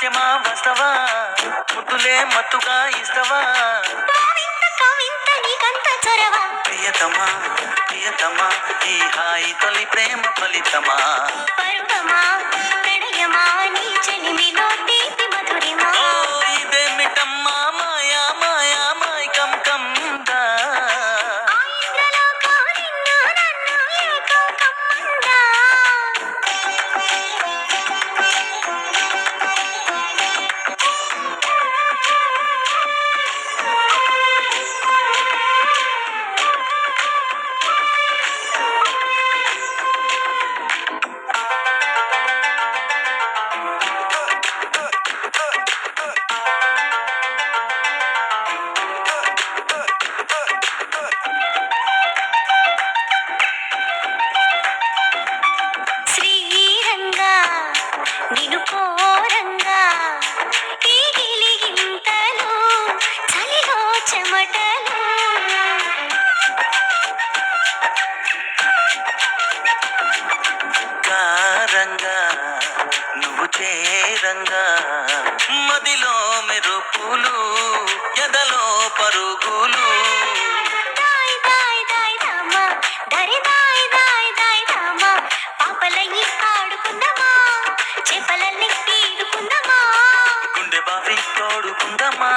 నాట్యమా వస్తవా, ముద్దులే మత్తుగా ఇస్తవా, ప్రియతమా ప్రియతమా ఈ హాయి తొలి ప్రేమ ఫలితమా. ఓ ఇదేమిటమ్మా మాయా మాయా మైకం కందా. నిను కోరంగా ఈ గిలిగింతలు చలిలో చెమటలు కారంగా నువ్వు చేరంగా మదిలో మెరుపులు ఎదలో పరుగులు. దాయ్ దాయ్ దాయ్ రామ దరి దాయ్ దాయ్ దాయ్ రామ పాపలయ్యి ఆడుకుందామా చేపలల్ని తీరుకుందామా గుండె బావి తోడుకుందమా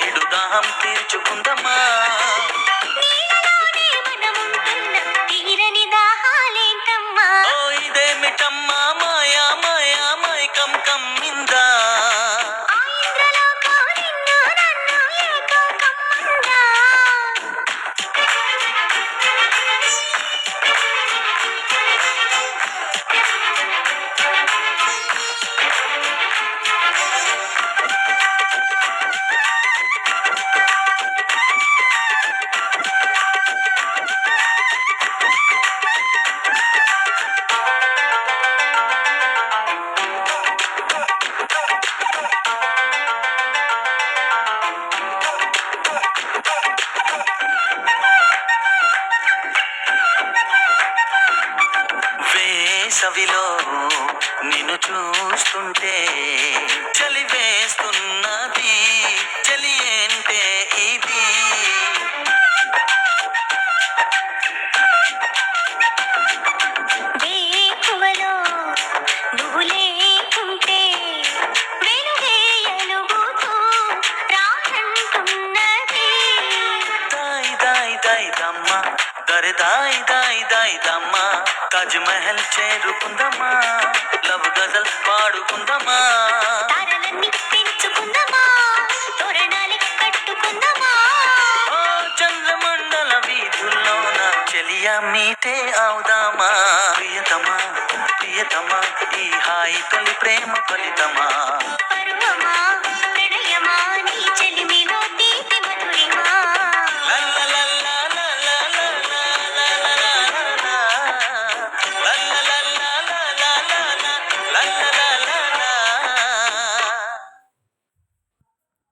ఇడు దాహం తీర్చుకుందమా. నీళ్ళలోనే మనముంటున్న తీరని దాహాలేంటమ్మా. ఓ ఇదేమిటమ్మా మాయా మాయా మైకం కమ్మిందా. ఆ ఇంద్రలోకం నిన్ను నన్ను ఏకం కమ్మందా. వేసవిలో నిన్ను చూస్తుంటే చలి వేస్తున్నది, చలి ఏంటే ఇది. వేకువలో నువ్వు లేకుంటే వెలుగే ఎలుగుతూ రానంటున్నది. దాయ్ దాయ్ దాయ్ దమ్మ దరి దాయ్ దాయ్ దాయ్ దమ్మ తాజ్ మహల్ చేరుకుందమా లవ్ గజల్ పాడుకుందమా. తారలన్నీ పెంచుకుందామా తోరణాలే కట్టుకుందామా. ఓ చంద్రమండల వీధుల్లోన చెలియా మీటే అవుదామా. ప్రియతమా ప్రియతమా ఈ హాయి తొలి ప్రేమ ఫలితమా. పరువమా ప్రణయమా నీ చెలిమి